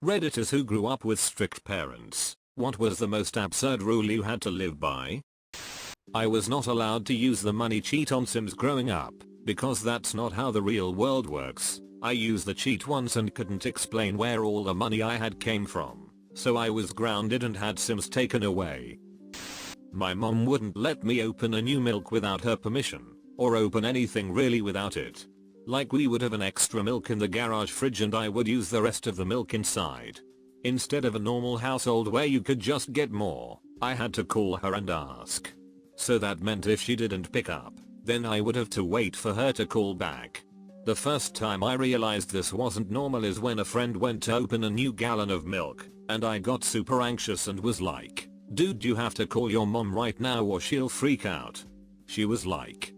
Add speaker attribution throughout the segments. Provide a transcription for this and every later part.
Speaker 1: Redditors who grew up with strict parents, what was the most absurd rule you had to live by? I was not allowed to use the money cheat on Sims growing up, because that's not how the real world works. I used the cheat once and couldn't explain where all the money I had came from, so I was grounded and had Sims taken away. My mom wouldn't let me open a new milk without her permission, or open anything really without it. Like we would have an extra milk in the garage fridge and I would use the rest of the milk inside. Instead of a normal household where you could just get more, I had to call her and ask. So that meant if she didn't pick up, then I would have to wait for her to call back. The first time I realized this wasn't normal is when a friend went to open a new gallon of milk, and I got super anxious and was like, "Dude, you have to call your mom right now or she'll freak out." She was like,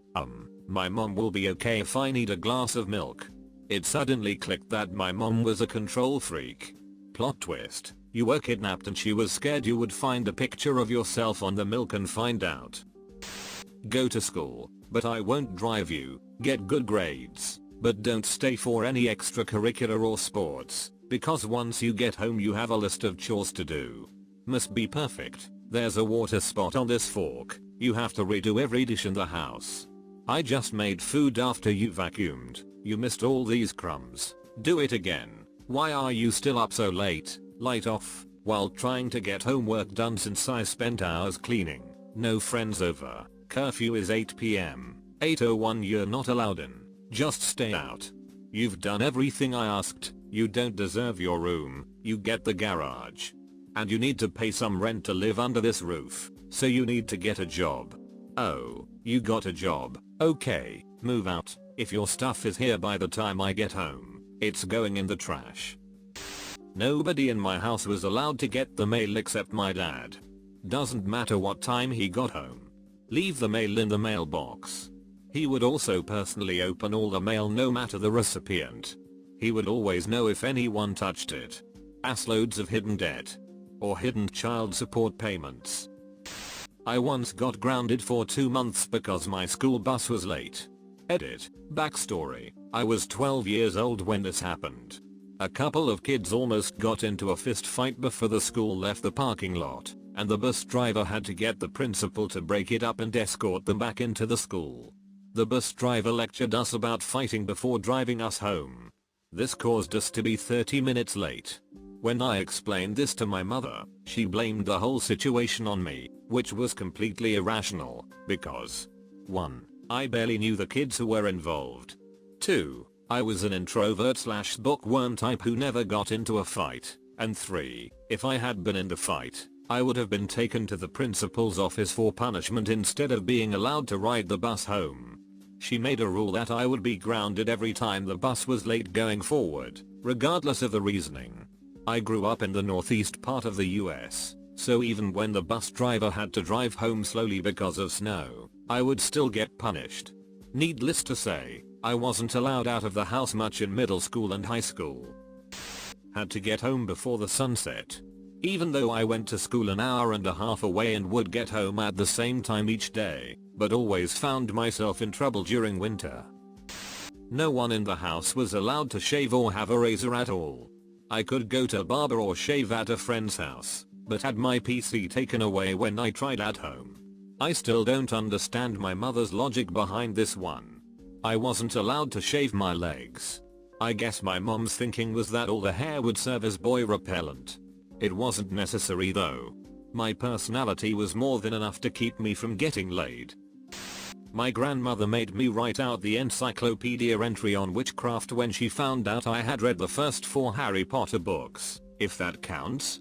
Speaker 1: my mom will be okay if I need a glass of milk. It suddenly clicked that my mom was a control freak. Plot twist, you were kidnapped and she was scared you would find a picture of yourself on the milk and find out. Go to school, but I won't drive you. Get good grades, but don't stay for any extracurricular or sports, because once you get home you have a list of chores to do. Must be perfect. There's a water spot on this fork. You have to redo every dish in the house. I just made food after you vacuumed. You missed all these crumbs. Do it again. Why are you still up so late? Light off, while trying to get homework done since I spent hours cleaning. No friends over. Curfew is 8 PM. 8:01 you're not allowed in. Just stay out. You've done everything I asked. You don't deserve your room. You get the garage. And you need to pay some rent to live under this roof. So you need to get a job. Oh, you got a job. Okay, move out. If your stuff is here by the time I get home, it's going in the trash. Nobody in my house was allowed to get the mail except my dad. Doesn't matter what time he got home. Leave the mail in the mailbox. He would also personally open all the mail no matter the recipient. He would always know if anyone touched it. Assloads of hidden debt. Or hidden child support payments. I once got grounded for 2 months because my school bus was late. Edit. Backstory. I was 12 years old when this happened. A couple of kids almost got into a fist fight before the school left the parking lot, and the bus driver had to get the principal to break it up and escort them back into the school. The bus driver lectured us about fighting before driving us home. This caused us to be 30 minutes late. When I explained this to my mother, she blamed the whole situation on me, which was completely irrational, because 1. I barely knew the kids who were involved. 2. I was an introvert / bookworm type who never got into a fight. And 3. If I had been in the fight, I would have been taken to the principal's office for punishment instead of being allowed to ride the bus home. She made a rule that I would be grounded every time the bus was late going forward, regardless of the reasoning. I grew up in the northeast part of the US, so even when the bus driver had to drive home slowly because of snow, I would still get punished. Needless to say, I wasn't allowed out of the house much in middle school and high school. Had to get home before the sunset. Even though I went to school an hour and a half away and would get home at the same time each day, but always found myself in trouble during winter. No one in the house was allowed to shave or have a razor at all. I could go to a barber or shave at a friend's house, but had my PC taken away when I tried at home. I still don't understand my mother's logic behind this one. I wasn't allowed to shave my legs. I guess my mom's thinking was that all the hair would serve as boy repellent. It wasn't necessary though. My personality was more than enough to keep me from getting laid. My grandmother made me write out the encyclopedia entry on witchcraft when she found out I had read the first 4 Harry Potter books, if that counts.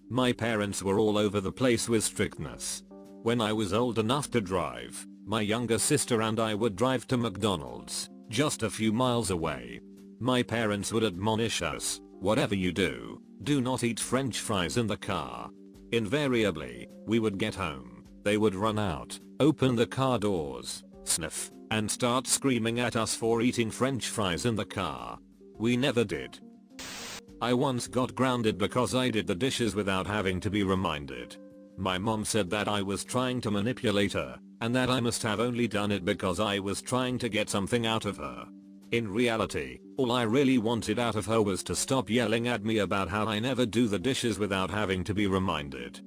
Speaker 1: My parents were all over the place with strictness. When I was old enough to drive, my younger sister and I would drive to McDonald's, just a few miles away. My parents would admonish us, whatever you do, do not eat french fries in the car. Invariably, we would get home. They would run out, open the car doors, sniff, and start screaming at us for eating french fries in the car. We never did. I once got grounded because I did the dishes without having to be reminded. My mom said that I was trying to manipulate her, and that I must have only done it because I was trying to get something out of her. In reality, all I really wanted out of her was to stop yelling at me about how I never do the dishes without having to be reminded.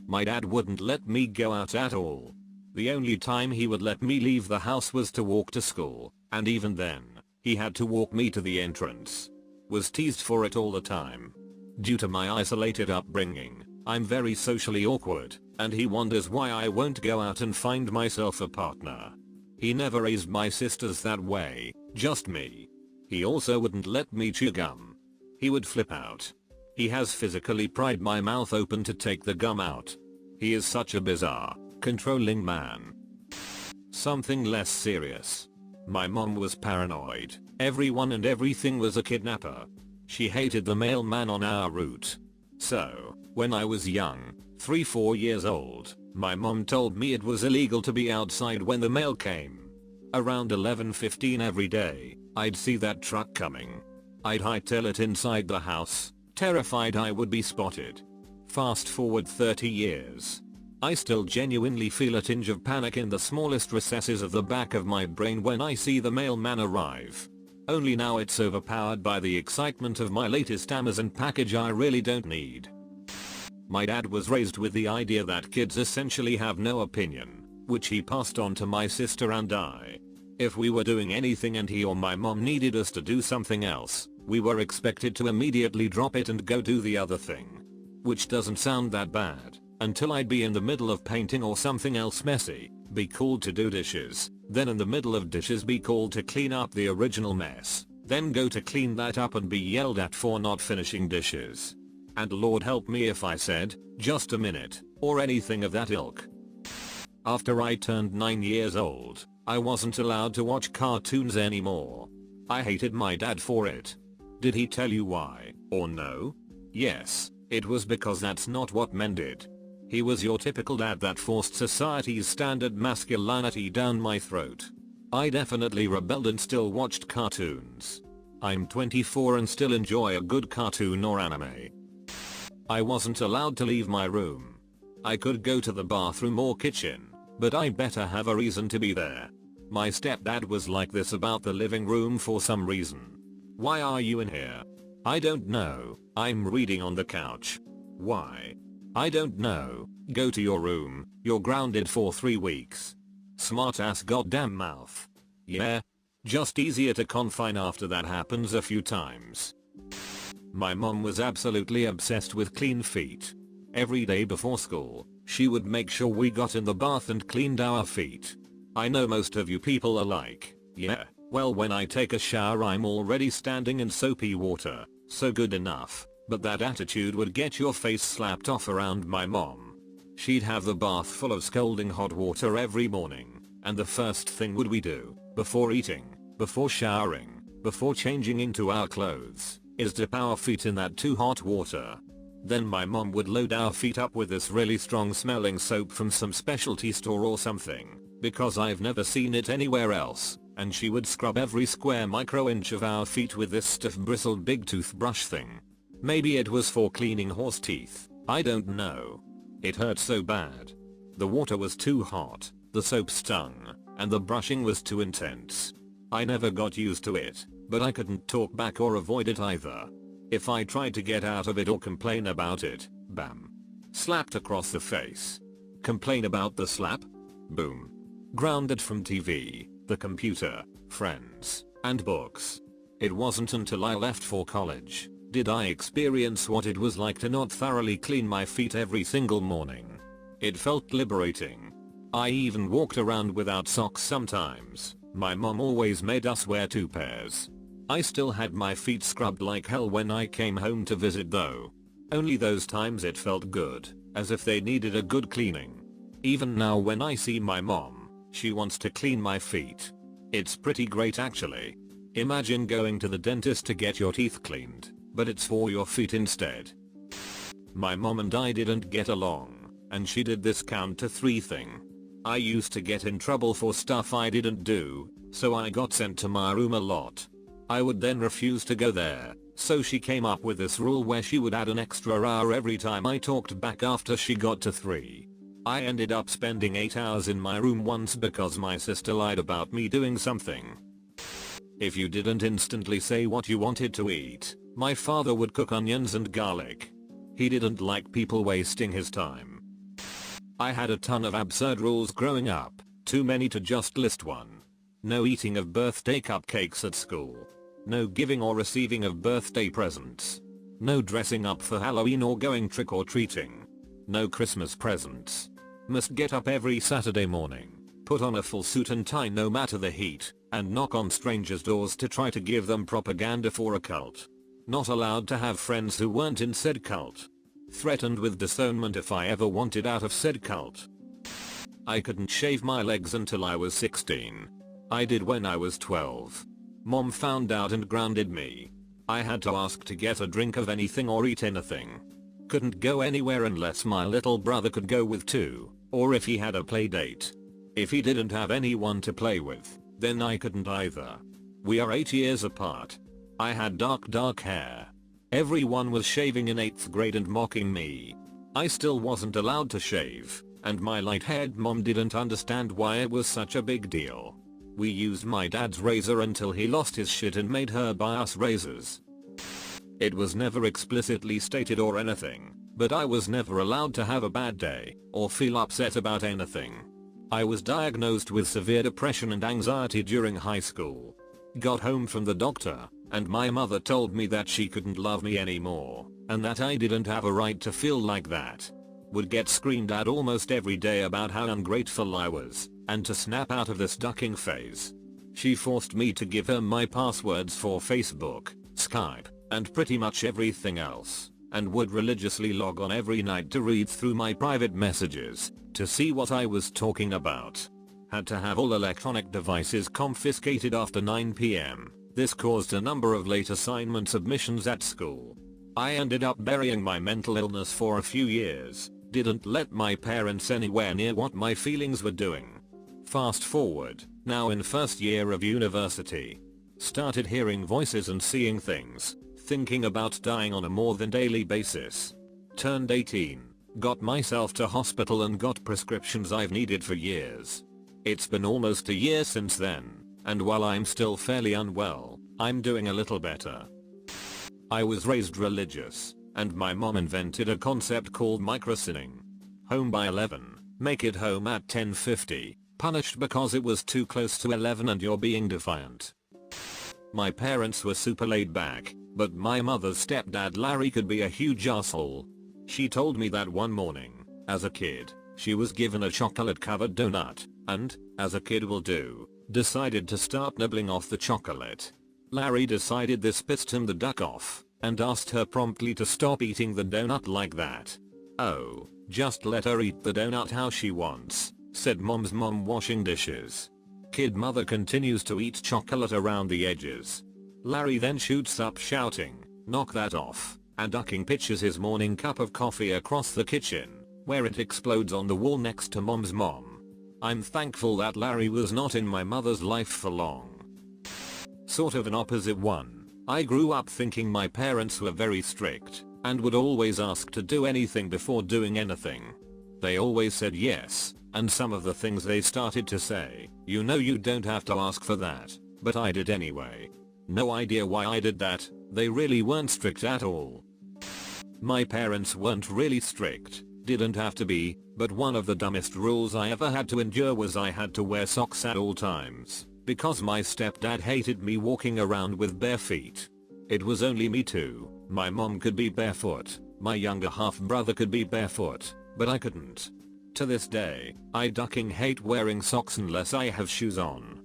Speaker 1: My dad wouldn't let me go out at all. The only time he would let me leave the house was to walk to school, and even then, he had to walk me to the entrance. Was teased for it all the time. Due to my isolated upbringing, I'm very socially awkward, and he wonders why I won't go out and find myself a partner. He never raised my sisters that way, just me. He also wouldn't let me chew gum. He would flip out. He has physically pried my mouth open to take the gum out. He is such a bizarre, controlling man. Something less serious. My mom was paranoid. Everyone and everything was a kidnapper. She hated the mailman on our route. So, when I was young, 3-4 years old, my mom told me it was illegal to be outside when the mail came. Around 11:15 every day, I'd see that truck coming. I'd hightail it inside the house, terrified I would be spotted. Fast forward 30 years. I still genuinely feel a tinge of panic in the smallest recesses of the back of my brain when I see the mailman arrive. Only now it's overpowered by the excitement of my latest Amazon package I really don't need. My dad was raised with the idea that kids essentially have no opinion, which he passed on to my sister and I. If we were doing anything and he or my mom needed us to do something else, we were expected to immediately drop it and go do the other thing. Which doesn't sound that bad, until I'd be in the middle of painting or something else messy, be called to do dishes, then in the middle of dishes be called to clean up the original mess, then go to clean that up and be yelled at for not finishing dishes. And Lord help me if I said, just a minute, or anything of that ilk. After I turned 9 years old, I wasn't allowed to watch cartoons anymore. I hated my dad for it. Did he tell you why, or no? Yes, it was because that's not what men did. He was your typical dad that forced society's standard masculinity down my throat. I definitely rebelled and still watched cartoons. I'm 24 and still enjoy a good cartoon or anime. I wasn't allowed to leave my room. I could go to the bathroom or kitchen, but I better have a reason to be there. My stepdad was like this about the living room for some reason. Why are you in here? I don't know, I'm reading on the couch. Why? I don't know, go to your room, you're grounded for 3 weeks. Smart ass goddamn mouth. Yeah? Just easier to confine after that happens a few times. My mom was absolutely obsessed with clean feet. Every day before school, she would make sure we got in the bath and cleaned our feet. I know most of you people are like, yeah, well when I take a shower I'm already standing in soapy water, so good enough, but that attitude would get your face slapped off around my mom. She'd have the bath full of scalding hot water every morning, and the first thing would we do, before eating, before showering, before changing into our clothes, is dip our feet in that too hot water. Then my mom would load our feet up with this really strong smelling soap from some specialty store or something, because I've never seen it anywhere else, and she would scrub every square micro inch of our feet with this stiff bristled big toothbrush thing. Maybe it was for cleaning horse teeth, I don't know. It hurt so bad. The water was too hot, the soap stung, and the brushing was too intense. I never got used to it, but I couldn't talk back or avoid it either. If I tried to get out of it or complain about it, bam. Slapped across the face. Complain about the slap? Boom. Grounded from TV, the computer, friends, and books. It wasn't until I left for college did I experience what it was like to not thoroughly clean my feet every single morning. It felt liberating. I even walked around without socks sometimes. My mom always made us wear 2 pairs. I still had my feet scrubbed like hell when I came home to visit though. Only those times it felt good, as if they needed a good cleaning. Even now when I see my mom, she wants to clean my feet. It's pretty great actually. Imagine going to the dentist to get your teeth cleaned, but it's for your feet instead. My mom and I didn't get along, and she did this count to 3 thing. I used to get in trouble for stuff I didn't do, so I got sent to my room a lot. I would then refuse to go there, so she came up with this rule where she would add an extra hour every time I talked back after she got to 3. I ended up spending 8 hours in my room once because my sister lied about me doing something. If you didn't instantly say what you wanted to eat, my father would cook onions and garlic. He didn't like people wasting his time. I had a ton of absurd rules growing up, too many to just list one. No eating of birthday cupcakes at school. No giving or receiving of birthday presents. No dressing up for Halloween or going trick or treating. No Christmas presents. Must get up every Saturday morning, put on a full suit and tie no matter the heat, and knock on strangers' doors to try to give them propaganda for a cult. Not allowed to have friends who weren't in said cult. Threatened with disownment if I ever wanted out of said cult. I couldn't shave my legs until I was 16. I did when I was 12. Mom found out and grounded me. I had to ask to get a drink of anything or eat anything. Couldn't go anywhere unless my little brother could go with too, or if he had a play date. If he didn't have anyone to play with, then I couldn't either. We are 8 years apart. I had dark hair. Everyone was shaving in 8th grade and mocking me. I still wasn't allowed to shave, and my light-haired mom didn't understand why it was such a big deal. We used my dad's razor until he lost his shit and made her buy us razors. It was never explicitly stated or anything, but I was never allowed to have a bad day or feel upset about anything. I was diagnosed with severe depression and anxiety during high school. Got home from the doctor, and my mother told me that she couldn't love me anymore, and that I didn't have a right to feel like that. Would get screamed at almost every day about how ungrateful I was, and to snap out of this ducking phase. She forced me to give her my passwords for Facebook, Skype, and pretty much everything else, and would religiously log on every night to read through my private messages, to see what I was talking about. Had to have all electronic devices confiscated after 9 PM. This caused a number of late assignment submissions at school. I ended up burying my mental illness for a few years. Didn't let my parents anywhere near what my feelings were doing. Fast forward, now in first year of university. Started hearing voices and seeing things. Thinking about dying on a more than daily basis. Turned 18. Got myself to hospital and got prescriptions I've needed for years. It's been almost a year since then, and while I'm still fairly unwell, I'm doing a little better. I was raised religious, and my mom invented a concept called micro-sinning. Home by 11, make it home at 10:50, punished because it was too close to 11 and you're being defiant. My parents were super laid back, but my mother's stepdad Larry could be a huge asshole. She told me that one morning, as a kid, she was given a chocolate-covered donut, and, as a kid will do, decided to start nibbling off the chocolate. Larry decided this pissed him the duck off, and asked her promptly to stop eating the donut like that. "Oh, just let her eat the donut how she wants," said mom's mom washing dishes. Kid mother continues to eat chocolate around the edges. Larry then shoots up shouting, "Knock that off," and ducking pitches his morning cup of coffee across the kitchen, where it explodes on the wall next to mom's mom. I'm thankful that Larry was not in my mother's life for long. Sort of an opposite one. I grew up thinking my parents were very strict, and would always ask to do anything before doing anything. They always said yes, and some of the things they started to say, "You know you don't have to ask for that," but I did anyway. No idea why I did that, they really weren't strict at all. My parents weren't really strict, didn't have to be, but one of the dumbest rules I ever had to endure was I had to wear socks at all times, because my stepdad hated me walking around with bare feet. It was only me too. My mom could be barefoot, my younger half brother could be barefoot, but I couldn't. To this day, I ducking hate wearing socks unless I have shoes on.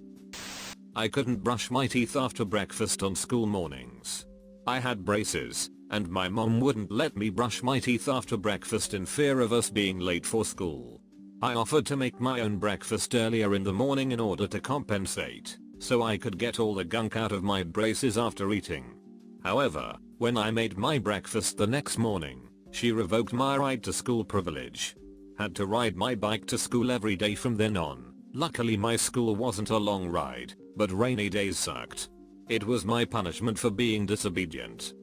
Speaker 1: I couldn't brush my teeth after breakfast on school mornings. I had braces, and my mom wouldn't let me brush my teeth after breakfast in fear of us being late for school. I offered to make my own breakfast earlier in the morning in order to compensate, so I could get all the gunk out of my braces after eating. However, when I made my breakfast the next morning, she revoked my ride to school privilege. Had to ride my bike to school every day from then on. Luckily my school wasn't a long ride, but rainy days sucked. It was my punishment for being disobedient.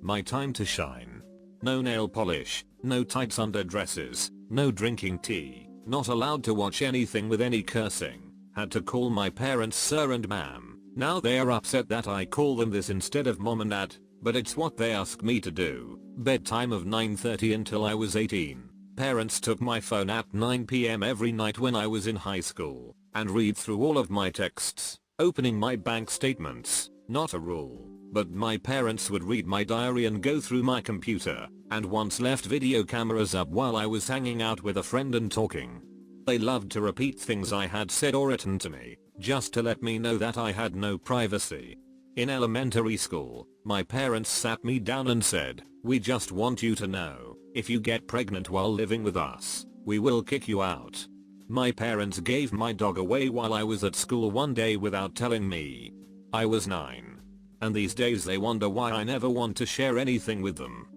Speaker 1: My time to shine. No nail polish, no tights under dresses, no drinking tea, not allowed to watch anything with any cursing, had to call my parents sir and ma'am, Now they are upset that I call them this instead of mom and dad, but it's what they ask me to do. Bedtime of 9:30 until I was 18. Parents took my phone at 9 PM every night when I was in high school and read through all of my texts, opening my bank statements. Not a rule, but my parents would read my diary and go through my computer, and once left video cameras up while I was hanging out with a friend and talking. They loved to repeat things I had said or written to me, just to let me know that I had no privacy. In elementary school, my parents sat me down and said, "We just want you to know, if you get pregnant while living with us, we will kick you out." My parents gave my dog away while I was at school one day without telling me. I was 9. And these days they wonder why I never want to share anything with them.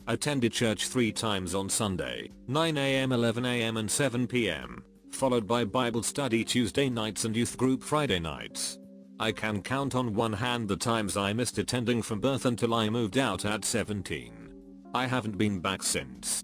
Speaker 1: Attended church 3 times on Sunday, 9 AM, 11 AM and 7 PM, followed by Bible study Tuesday nights and youth group Friday nights. I can count on one hand the times I missed attending from birth until I moved out at 17. I haven't been back since.